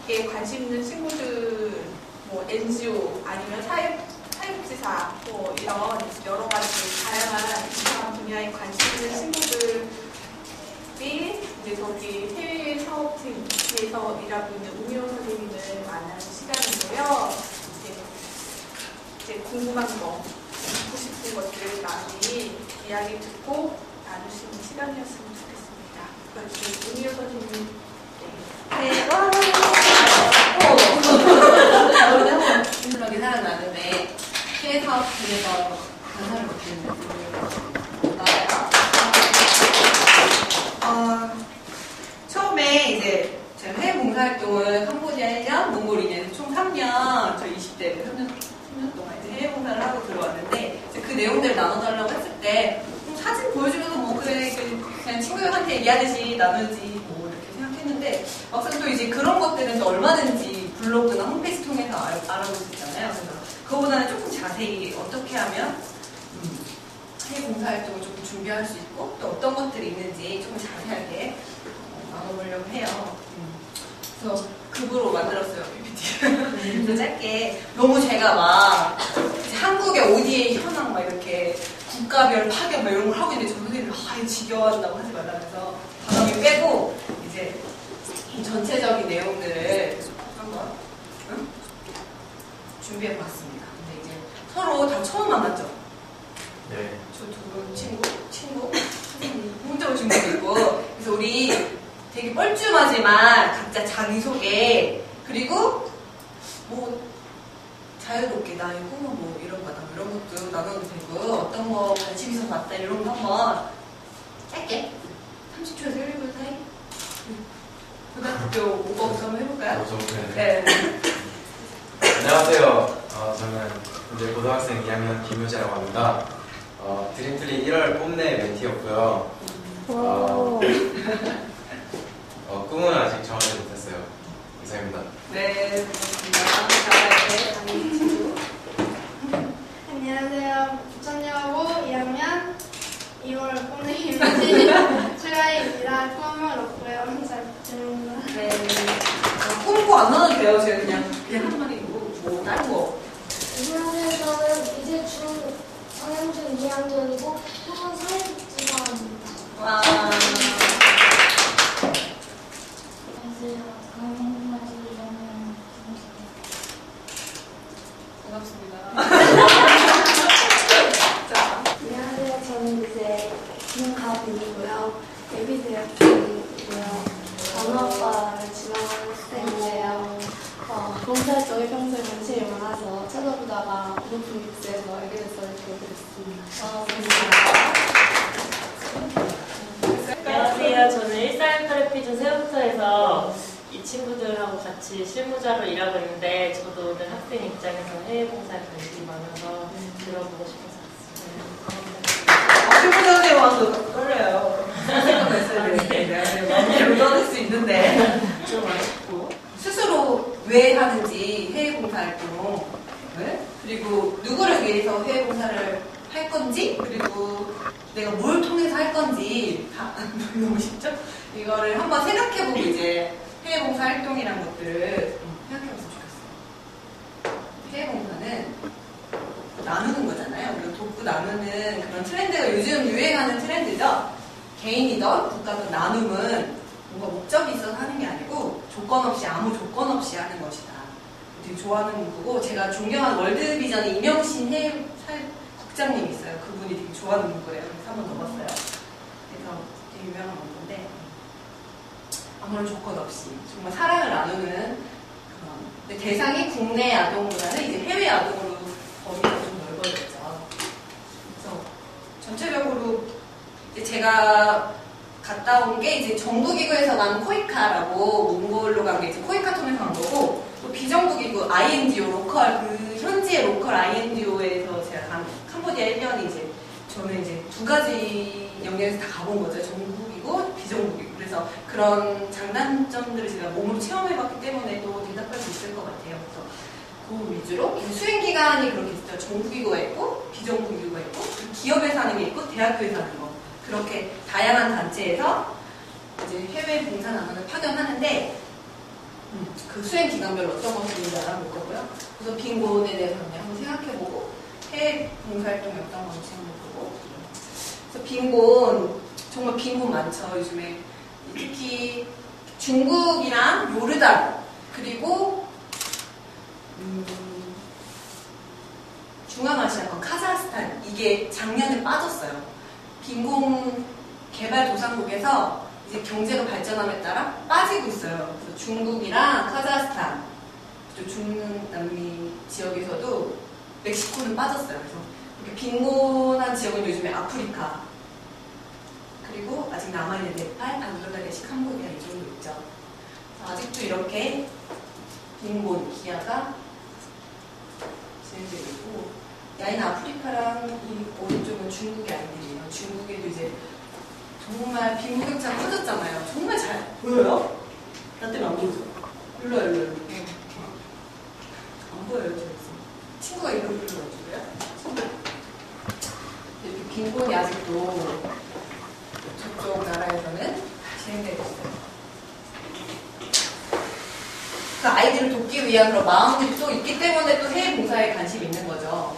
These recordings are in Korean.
이게 관심 있는 친구들, 뭐 NGO 아니면 사회복지사 뭐 이런 여러 가지 다양한 분야에 관심 있는 친구들이 이제 저기 해외 사업팀에서 일하고 있는 우미호 선생님을 만나는 시간인데요. 이제 궁금한 거, 듣고 싶은 것들 많이 이야기 듣고 나누시는 시간이었으면 좋겠습니다. 그럼 우미호 선생님. 네. 와. 저는 한번 힘들하게 살아나는데 해외 사업팀에서 강사를 맡는 나예요. 처음에 이제 제가 해외 봉사활동을 캄보디아 1년, 몽골 2년, 총 3년, 저 20대 3년 동안 이제 해외 봉사를 하고 들어왔는데 이제 그 내용들을 나눠달라고 했을 때 사진 보여주면서 뭐 그래 그냥 친구들한테 얘기하듯이 나누지 뭐 이렇게 생각했는데 막상 또 이제 그런 것들은 또 얼마든지 블로그나 홈페이지 통해서 알아볼 수 있잖아요. 그래서 그거보다는 조금 자세히 어떻게 하면 해외 봉사활동을 조금 준비할 수 있고 또 어떤 것들이 있는지 조금 자세하게 나눠보려고 해요. 그래서 급으로 만들었어요, PPT. 그래서 짧게 너무 제가 막 한국의 ODA 현황 막 이렇게 국가별 파견 막 이런 걸 하고 있는데 저 선생님이 이거 지겨워한다고 하지 말라면서 과감히 빼고 이제 이 전체적인 내용들을 한번 준비해봤습니다. 근데 이제 서로 다 처음 만났죠? 네. 저 두 분 친구 선생님 혼자 오신 분도 있고 그래서 우리 되게 뻘쭘하지만 각자 자기소개 그리고 뭐 자유롭게 나의 꿈은 뭐 이런 거다 이런 것도 나눠도 되고 어떤 거 관심 있어서 왔다 이런 거 한번 짧게 30초에서 1분 사이 고등학교 오버부터 한번 해볼까요? 네. 안녕하세요. 저는 이제 고등학생 2학년 김효재라고 합니다. 드림플리 1월 뽐내 멘티였고요. 꿈은 아직 정하지 못했어요. 감사합니다. 네, 반갑습니다. 다음 친구. 안녕하세요. 부천여고 2학년 2월 뽐내기입니다. 추가입니다. 꿈을 얻고요. 잘 부탁드립니다. 네. 꿈고 안 넣어도 돼요. 제가 그냥 한 마리고 뭐 다른 거. 안녕하세요. 저는 이제 성형중 2학년이고 꿈은 사회복지사입니다. 와. 안녕하세요. 강릉중학교 2학년 반갑습니다. 자. 안녕하세요. 저는 이제 김가빈이고요. 예비대학생이고요. 언어과를 진학하는 학생인데요. 봉사활동에 평소에 관심이 많아서 찾아보다가 오픈 믹스에서 알게 돼서 이렇게 됐습니다. 안녕하세요. 저는 148 피준 세부터에서 이 친구들하고 같이 실무자로 일하고 있는데 저도 오늘 학생 입장에서 해외 봉사에 관심이 많아서 들어보고 싶어서 왔습니다. 실무자 선생님 와서 떨려요. 생각했어야 되는데 마음대로 떠들 수 있는데 좀 아쉽고 스스로 왜 하는지 해외 봉사활동 그리고 누구를 위해서 해외 봉사를 할 건지 그리고 내가 뭘 통해서 할 건지 다 너무 쉽죠? 이거를 한번 생각해보고 이제 해외 봉사 활동이란 것들을 생각해봤으면 좋겠어요. 해외 봉사는 나누는 거잖아요. 그리고 돕고 나누는 그런 트렌드가 요즘 유행하는 트렌드죠. 개인이든 국가든 나눔은 뭔가 목적이 있어서 하는 게 아니고 조건 없이 아무 조건 없이 하는 것이다. 되게 좋아하는 문구고 제가 존경하는 월드비전의 이명신 해외 국장님이 있어요. 그분이 되게 좋아하는 문구래요. 그래서 한번 넣어봤어요. 그래서 되게 유명한 문구인데 아무런 조건 없이 정말 사랑을 나누는 그런 근데 대상이 국내 아동보다는 이제 해외 아동으로 범위가 좀 넓어졌죠. 그래서 전체적으로 이제 제가 갔다 온 게 이제 정부기구에서 간 코이카라고 몽골로 간 게 이제 코이카 통해서 간 거고 또 비정부기구 INGO 로컬 그 현지의 로컬 INGO에서 제가 간 캄보디아 1년이 이제 저는 이제 두 가지 영역에서 다 가본 거죠. 정부기구, 비정부기구. 그래서 그런 장단점들을 제가 몸으로 체험해봤기 때문에 또 대답할 수 있을 것 같아요. 그래서 그 위주로 수행 기간이 그렇게 있어요. 정부기구가 있고 비정부기구가 있고 기업에서 하는 게 있고 대학교에서 하는 거. 그렇게 다양한 단체에서 이제 해외 봉사나눔을 파견하는데 그 수행 기간별로 어떤 것이 있는지 알아볼 거고요. 그래서 빈곤에 대해서 그냥 한번 생각해보고 해외 봉사활동이 어떤 건지 한번 보고. 그래서 빈곤, 정말 빈곤 많죠. 요즘에 특히 중국이랑 요르단 그리고 중앙아시아권 카자흐스탄, 이게 작년에 빠졌어요. 빈곤 개발도상국에서 이제 경제가 발전함에 따라 빠지고 있어요. 그래서 중국이랑 카자흐스탄, 또 중남미 지역에서도 멕시코는 빠졌어요. 그래서 이렇게 빈곤한 지역은 요즘에 아프리카, 그리고 아직 남아있는 네팔, 방글라데시, 캄보디아 이 정도 있죠. 아직도 이렇게 빈곤, 기아가 진행되고 있고, 야인 아프리카랑 이 오른쪽은 중국의 아이들이에요. 중국에도 이제 정말 빈부격차가 커졌잖아요. 정말 잘 보여요? 나 때문에 안 보이죠? 일로 와, 일로 와. 안 보여요, 저기서. 친구가 이걸 불러가지고요. 빈곤이 아직도 저쪽 나라에서는 진행되고 있어요. 그 아이들을 돕기 위한 그런 마음들이 또 있기 때문에 또 해외 봉사에 관심이 있는 거죠.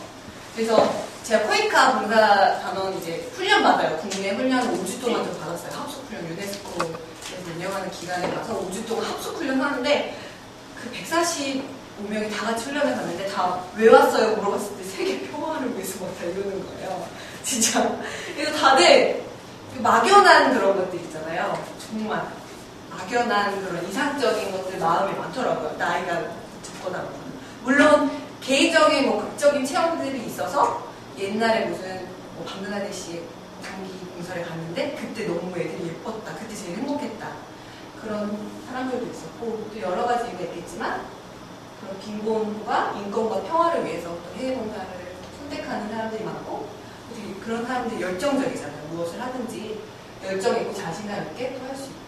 그래서 제가 코이카 봉사 단원 이제 훈련 받아요. 국내 훈련을 5주 동안 좀 받았어요. 합숙 훈련, 유네스코에서 운영하는 기간에 가서 5주 동안 합숙 훈련 하는데 그 145명이 다 같이 훈련을 갔는데 다 왜 왔어요? 물어봤을 때 세계 평화를 위해서 왔다 이러는 거예요. 진짜. 그래서 다들 막연한 그런 것들 있잖아요. 정말 막연한 그런 이상적인 것들 마음이 많더라고요. 나이가 적거나. 물론 개인적인 뭐 극적인 체험들이 있어서 옛날에 무슨 뭐 방글라데시 장기 봉사를 갔는데 그때 너무 애들이 예뻤다. 그때 제일 행복했다. 그런 사람들도 있었고 또 여러 가지 이유가 있겠지만 그런 빈곤과 인권과 평화를 위해서 또 해외 봉사를 선택하는 사람들이 많고 되게 그런 사람들이 열정적이잖아요. 무엇을 하든지 열정 있고 자신감 있게 또 할 수 있고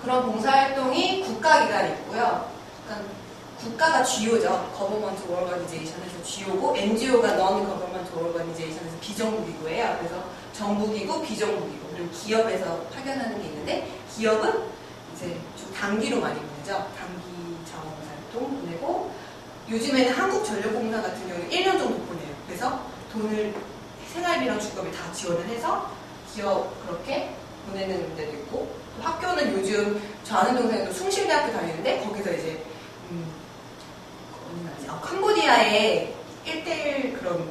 그런 봉사활동이 국가기관이 있고요. 그러니까 국가가 GO죠. Government Organization에서 GO고 NGO가 Non-Government Organization에서 비정부기구예요. 그래서 정부기구, 비정부기구 그리고 기업에서 파견하는 게 있는데 기업은 이제 좀 단기로 많이 보내죠. 단기 자원봉사활동 보내고 요즘에는 한국전력공사 같은 경우는 1년 정도 보내요. 그래서 돈을 생활비랑 주거비 다 지원을 해서 기업 그렇게 보내는 데도 있고 또 학교는 요즘 저 아는 동생도 숭실대학교 다니는데 거기서 이제 캄보디아에 1대1 그런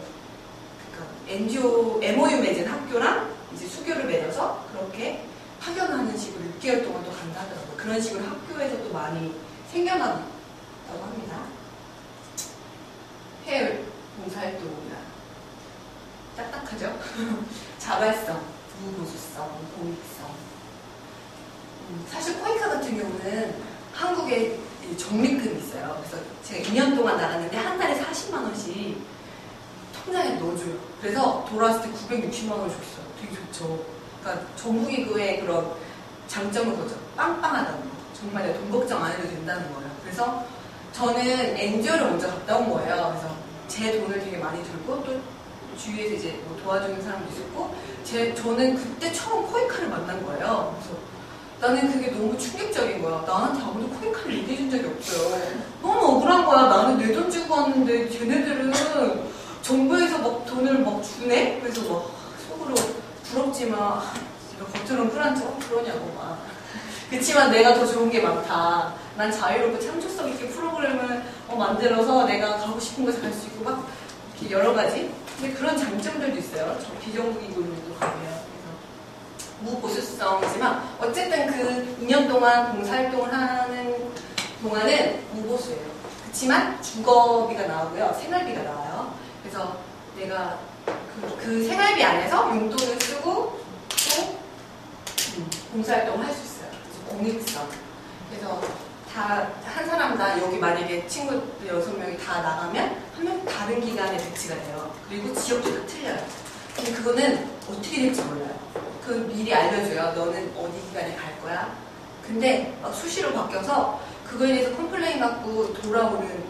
NGO MOU 맺은 학교랑 이제 수교를 맺어서 그렇게 파견하는 식으로 6개월 동안 또 간다 하더라고요. 그런 식으로 학교에서 또 많이 생겨나고 있다고 합니다. 해외 봉사활동이나 딱딱하죠? 자발성, 무보수성, 공익성. 사실 코이카 같은 경우는 한국에 적립금이 있어요. 그래서 제가 2년 동안 나갔는데 한 달에 40만 원씩 통장에 넣어줘요. 그래서 돌아왔을 때 960만 원을 줬어요. 되게 좋죠. 그러니까 정부기구의 그런 장점은 그거죠. 빵빵하다는 거. 정말 내가 돈 걱정 안 해도 된다는 거예요. 그래서 저는 NGO를 먼저 갔다 온 거예요. 그래서 제 돈을 되게 많이 들고 또 주위에서 이제 뭐 도와주는 사람도 있었고 저는 그때 처음 코이카를 만난 거예요. 그래서 나는 그게 너무 충격적인 거야. 나한테 아무도 코이카를 얘기해준 적이 없어요. 너무 억울한 거야. 나는 내 돈 주고 왔는데 쟤네들은 정부에서 막 돈을 막 주네? 그래서 막 속으로 부럽지만 겉으로는 쿨한 척 그러냐고 막. 그치만 내가 더 좋은 게 많다. 난 자유롭고 참조성 있게 프로그램을 만들어서 내가 가고 싶은 곳에 갈 수 있고 막 이렇게 여러 가지. 근데 그런 장점들도 있어요. 저 비정부기구도 가면. 무보수성이지만 어쨌든 그 2년 동안 봉사활동을 하는 동안은 무보수예요. 그렇지만 주거비가 나오고요. 생활비가 나와요. 그래서 내가 그 생활비 안에서 용돈을 쓰고 또 봉사활동을 할 수 있어요. 그래서 공익성. 그래서 다 한 사람당 여기 만약에 친구들 6명이 다 나가면 한 명 다른 기관에 배치가 돼요. 그리고 지역도 다 틀려요. 근데 그거는 어떻게 될지 몰라요. 그 미리 알려줘요. 너는 어디 기관에 갈 거야. 근데 막 수시로 바뀌어서 그거에 대해서 컴플레인 받고 돌아오는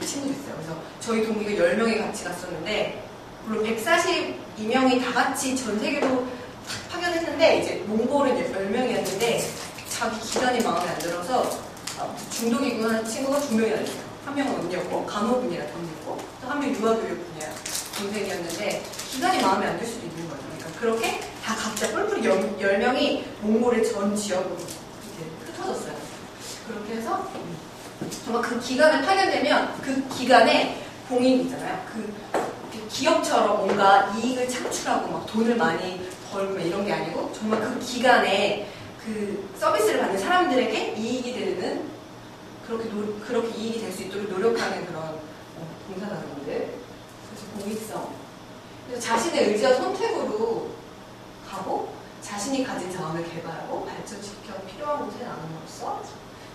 친구도 있어요. 그래서 저희 동기가 10명이 같이 갔었는데 물론 142명이 다 같이 전 세계로 파견했는데 이제 몽골은 10명이었는데 자기 기관이 마음에 안 들어서 중도기구 하는 친구가 2명이나 있어요. 한 명은 언니였고 간호분이라 언니고 또 한 명 유아교육 분야 동생이었는데 기간이 마음에 안 들 수도 있는 거죠. 그러니까 그렇게 다 각자 뿔뿔이 10명이 몽골의 전 지역으로 이렇게 흩어졌어요. 그렇게 해서 정말 그 기간을 파견되면 그 기간에 공익이잖아요. 그 기업처럼 뭔가 이익을 창출하고 막 돈을 많이 벌고 이런 게 아니고 정말 그 기간에 그 서비스를 받는 사람들에게 이익이 되는 그렇게 이익이 될 수 있도록 노력하는 그런 봉사단원들. 그래서 공익성. 그래서 자신의 의지와 선택으로 가고 자신이 가진 자원을 개발하고 발전시켜 필요한 곳에 나눔으로써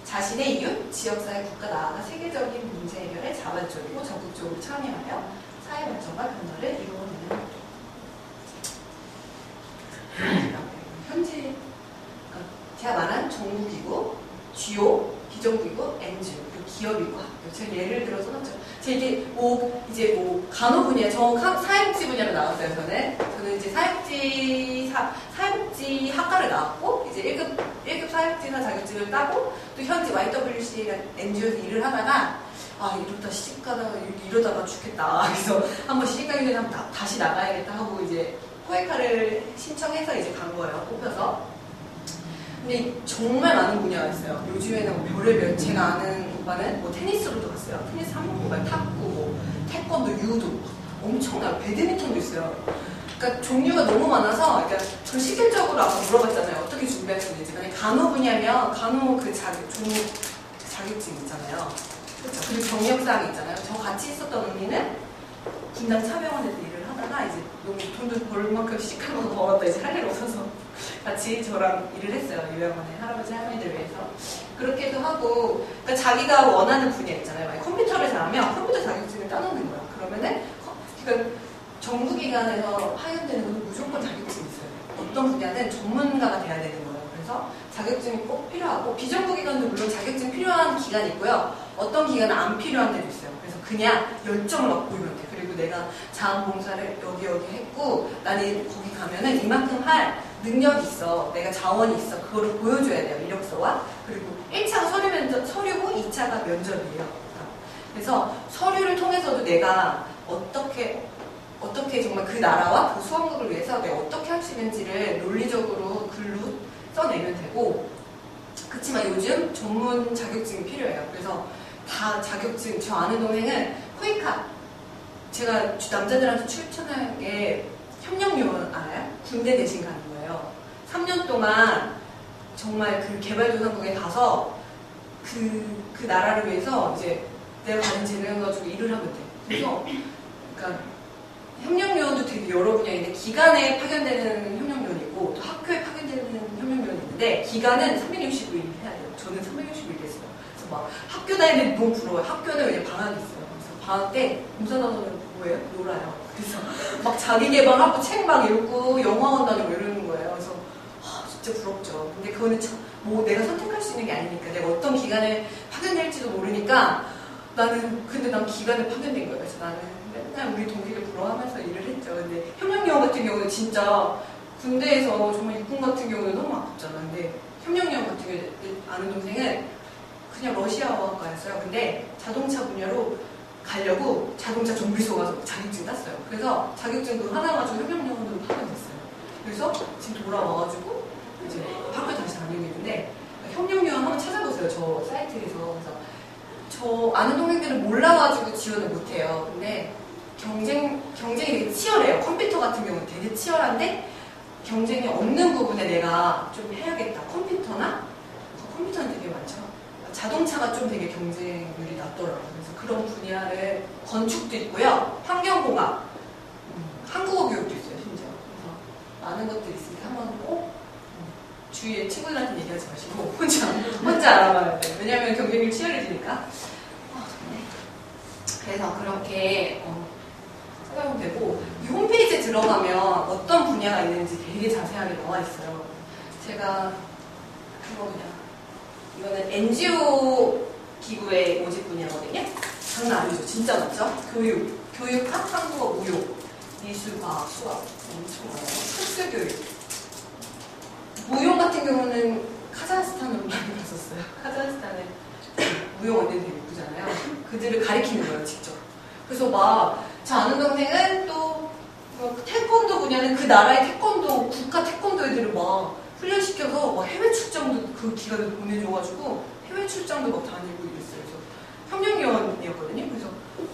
자신의 이웃, 지역사회, 국가 나아가 세계적인 문제 해결에 자발적이고 적극적으로 참여하여 사회 발전과 변화를 이루어내는 활동. 현재 그러니까 제가 말한 정부기구, GO, 비정부기구, NGO, 그리고 기업이고 학교. 제가 예를 들어서 하죠. 제가 이게 이제 간호 분야, 사회복지 분야로 나왔어요. 저는 이제 사회복지 학과를 나왔고 이제 1급 사회복지사 자격증을 따고 또 현재 YWC라는 NGO에서 일을 하다가 이러다 시집가다가 이러다가 죽겠다. 그래서 한번 시집가기 전에 한번 다시 나가야겠다 하고 이제 포에카를 신청해서 이제 간 거예요. 뽑혀서. 근데 정말 많은 분야가 있어요. 요즘에는 별의별 제가 아는 오빠는 테니스로도 갔어요. 테니스 한번 뽑아요. 탁구, 태권도, 유도 엄청나요. 배드민턴도 있어요. 그러니까 종류가 너무 많아서 그러니까 그 실질적으로 아까 물어봤잖아요. 어떻게 준비할 수 있는지. 만약에 간호 분야면 간호 그 자격증 있잖아요. 그렇죠. 그리고 경력사항이 있잖아요. 저 같이 있었던 언니는 분당 차병원에서 일을 하다가 이제 너무 돈도 벌 만큼 시집가면서 벌었다 이제 할 일 없어서 같이 저랑 일을 했어요. 요양원에 할아버지 할머니들 위해서. 그렇게도 하고 그러니까 자기가 원하는 분야 있잖아요. 만약 컴퓨터를 잘하면 컴퓨터 자격증을 따놓는 거야. 그러면은 그러니까 정부기관에서 파견되는 것도 무조건 자격증이 있어요. 어떤 분야는 전문가가 돼야 되는 거예요. 그래서 자격증이 꼭 필요하고 비정부기관도 물론 자격증 필요한 기간이 있고요. 어떤 기간은 안 필요한 데도 있어요. 그래서 그냥 열정을 얻고 오면 돼. 그리고 내가 자원봉사를 여기 했고 나는 거기 가면은 이만큼 할 능력이 있어. 내가 자원이 있어. 그거를 보여줘야 돼요. 이력서와. 그리고 1차가 서류고 2차가 면접이에요. 그래서 서류를 통해서도 내가 어떻게 정말 그 나라와 그 수험국을 위해서 내가 어떻게 할 수 있는지를 논리적으로 글로 써내면 되고 그렇지만 요즘 전문 자격증이 필요해요. 그래서 다 자격증 저 아는 동생은 포이카 제가 남자들한테 추천한 게 협력요원 알아요? 군대 대신 가는 거예요. 3년 동안 정말 그 개발도상국에 가서 그 나라를 위해서 이제 내가 가진 재능을 가지고 일을 하면 돼. 그래서 그러니까 협력요원도 되게 여러 분야인데 기간에 파견되는 협력요원이 있고 또 학교에 파견되는 협력요원이 있는데 기간은 365일 해야 돼요. 저는 365일 했어요. 그래서 막 학교 다니는 너무 부러워요. 학교는 왜냐면 방학이 있어요. 그래서 방학 때 봉사단원은 뭐예요? 놀아요. 그래서 막 자기 개발하고 책 막 읽고 영화관 다니고 이러는 거예요. 그래서 진짜 부럽죠. 근데 그거는 내가 선택할 수 있는 게 아니니까 내가 어떤 기간에 파견될지도 모르니까 근데 난 기간에 파견된 거예요. 그래서 나는 맨날 우리 동기를 부러워하면서 일을 했죠. 근데 협력요원 같은 경우는 진짜 군대에서 정말 육군 같은 경우는 너무 아깝잖아. 근데 협력요원 같은 경우에 아는 동생은 그냥 러시아어과였어요. 근데 자동차 분야로 가려고 자동차 정비소 가서 자격증 땄어요. 그래서 자격증도 하나 가지고 협력요원으로 파견됐어요. 그래서 지금 돌아와가지고 이제 학교 다시 다니고 있는데 협력요원 한번 찾아보세요. 저 사이트에서. 그래서 저 아는 동생들은 몰라가지고 지원을 못해요. 근데 경쟁이 되게 치열해요. 컴퓨터 같은 경우는 되게 치열한데 경쟁이 없는 부분에 내가 좀 해야겠다. 컴퓨터는 되게 많죠. 자동차가 좀 되게 경쟁률이 낮더라고요. 그래서 그런 분야를 건축도 있고요. 환경공학, 한국어 교육도 있어요. 심지어. 그래서 많은 것들이 있으니까 한번 꼭 주위에 친구들한테 얘기하지 마시고 혼자 알아봐야 돼요. 왜냐하면 경쟁률이 치열해지니까. 그래서 그렇게 생각하면 되고 이 홈페이지에 들어가면 어떤 분야가 있는지 되게 자세하게 나와 있어요. 제가 이거는 NGO 기구의 모집 분야거든요. 장난 아니죠. 진짜 많죠? 교육학, 한국어, 무용, 미술, 과학, 수학 엄청 많아요. 특수교육. 무용 같은 경우는 카자흐스탄으로 많이 갔었어요. 카자흐스탄에 무용 언니들 되게 예쁘잖아요. 그들을 가리키는 거예요, 직접. 그래서 막, 저 아는 동생은 또, 태권도 분야는 그 나라의 태권도, 국가 태권도 애들을 막 훈련시켜서 막 해외 출장도 그 기간에 보내줘가지고 해외 출장도 막 다니고 이랬어요. 그래서 평양요원이었거든요. 그래서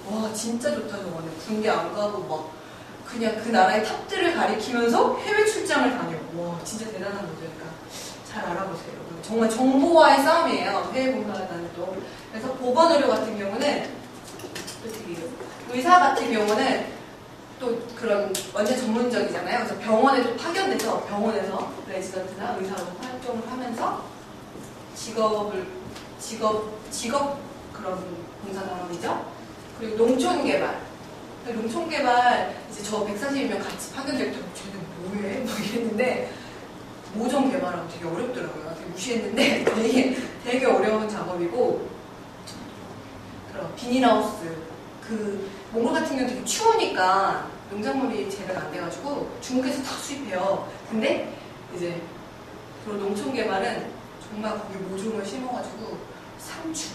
와, 진짜 좋다, 저거는. 군대 안 가고 막 그냥 그 나라의 탑들을 가리키면서 해외 출장을 다녀. 와, 진짜 대단한 거죠. 그러니까 잘 알아보세요. 정말 정보와의 싸움이에요. 해외 봉사단은 또. 그래서 보건의료 같은 경우는 의사 같은 경우는 또 그런 완전 전문적이잖아요. 그래서 병원에 또 파견돼서 병원에서 레지던트나 의사로 활동을 하면서 직업 그런 봉사단원이죠. 그리고 농촌개발. 농촌개발 이제 저 140명 같이 파견될 때 쟤는 뭐해? 막 이랬는데 모종 개발하고 되게 어렵더라고요. 되게 무시했는데 되게 어려운 작업이고 그런 비닐하우스 그 몽골 같은 경우는 되게 추우니까 농작물이 재배가 안 돼가지고 중국에서 다 수입해요. 근데 이제 그런 농촌 개발은 정말 거기 모종을 심어가지고 상추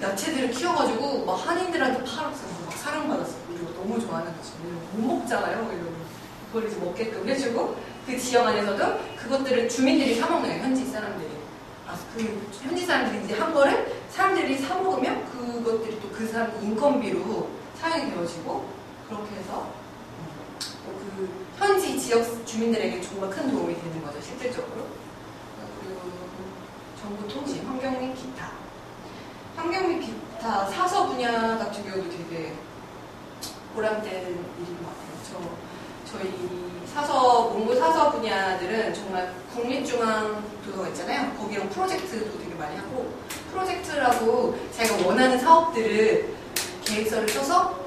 야채들을 키워가지고 막 한인들한테 팔았어요. 막 사랑받았어요. 그리고 너무 좋아하는 거죠. 못 먹잖아요. 그걸 이제 먹게끔 해주고 그 지역 안에서도 그것들을 주민들이 사 먹는 거예요. 현지 사람들이. 그 현지 사람들이 이제 한 거를 사람들이 사 먹으면 그것들이 또 그 사람 인건비로 사용이 되어지고 그렇게 해서 그 현지 지역 주민들에게 정말 큰 도움이 되는 거죠. 실질적으로. 그리고 정보 통신, 환경 및 기타. 환경 및 기타 사서 분야 같은 경우도 되게 보람된 일인 것 같아요. 저희 몽골 사서 분야들은 정말 국립중앙도서가 있잖아요. 거기랑 프로젝트도 되게 많이 하고 프로젝트라고 자기가 원하는 사업들을 계획서를 써서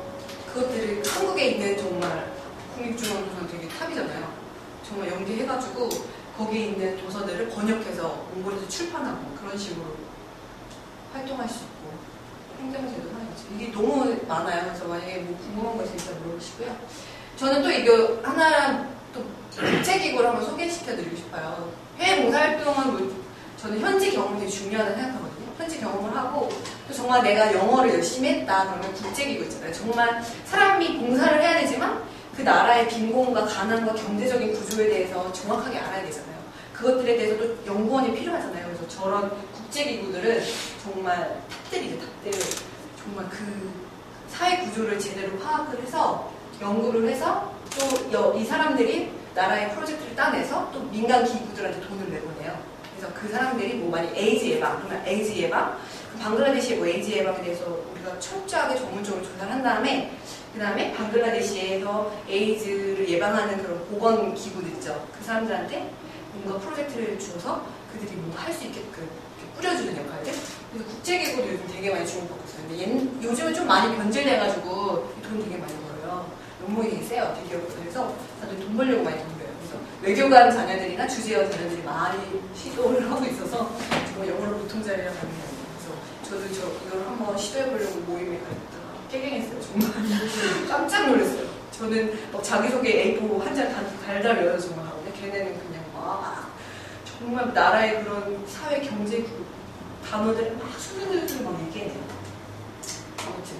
그것들을 한국에 있는 정말 국립중앙도서는 되게 탑이잖아요. 정말 연계해가지고 거기에 있는 도서들을 번역해서 몽골에서 출판하고 그런 식으로 활동할 수 있고 행정제도 하는 거죠. 이게 너무 많아요. 그래서 만약에 뭐 궁금한 거 있으면 물어보시고요. 저는 또 이거 하나 또 국제기구를 한번 소개시켜드리고 싶어요. 해외 봉사활동은 뭐 저는 현지 경험이 되게 중요하다고 생각하거든요. 현지 경험을 하고 또 정말 내가 영어를 열심히 했다 그러면 국제기구 있잖아요. 정말 사람이 봉사를 해야 되지만 그 나라의 빈곤과 가난과 경제적인 구조에 대해서 정확하게 알아야 되잖아요. 그것들에 대해서도 연구원이 필요하잖아요. 그래서 저런 국제기구들은 정말 탑들이죠. 탑들. 정말 그 사회 구조를 제대로 파악을 해서 연구를 해서 또 이 사람들이 나라의 프로젝트를 따내서 또 민간 기구들한테 돈을 내보내요. 그래서 그 사람들이 뭐 만약 에이즈 예방, 그러면 에이즈 예방, 방글라데시의 뭐 에이즈 예방에 대해서 우리가 철저하게 전문적으로 조사를 한 다음에 그 다음에 방글라데시에서 에이즈를 예방하는 그런 보건 기구들 있죠. 그 사람들한테 뭔가 프로젝트를 주어서 그들이 뭔가 할 수 있게끔 뿌려주는 역할들. 그래서 국제기구도 요즘 되게 많이 주목받고 있어요. 근데 요즘은 좀 많이 변질돼가지고 돈 되게 많이 벌어요. 연봉이 되게 세요. 대기업에서 다들 돈 벌려고 많이 돈 벌어요. 그래서 외교관 자녀들이나 주재원 자녀들이 많이 시도를 하고 있어서 정말 영어로 보통자리라고 하는 거예요. 그래서 저도 이걸 한번 시도해보려고 모임에 가있다가 깨갱했어요. 정말 깜짝 놀랐어요. 저는 막 자기소개 A4 한 장 달달 외워서 정말 하는데 걔네는 그냥 막 정말 나라의 그런 사회 경제 단어들을 막 수능을 막 얘기해요. 아무튼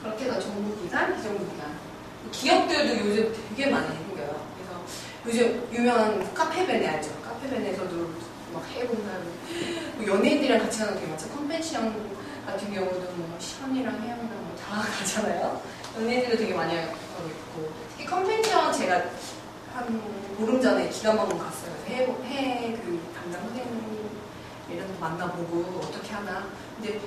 그렇게 해서 정부기관, 비정부기관 기업들도 요즘 되게 많이 생겨요. 그래서 요즘 유명한 카페베네 알죠? 카페베네에서도 막 해본다고 뭐 연예인들이랑 같이 하는 게 많죠. 컨벤션 같은 경우도 뭐 션이랑 혜영이랑 뭐 다 가잖아요. 연예인들도 되게 많이 하고 있고 특히 컨벤션 제가 한 보름 전에 기간 방문 갔어요. 해 그 담당 선생님이랑 만나보고 어떻게 하나. 근데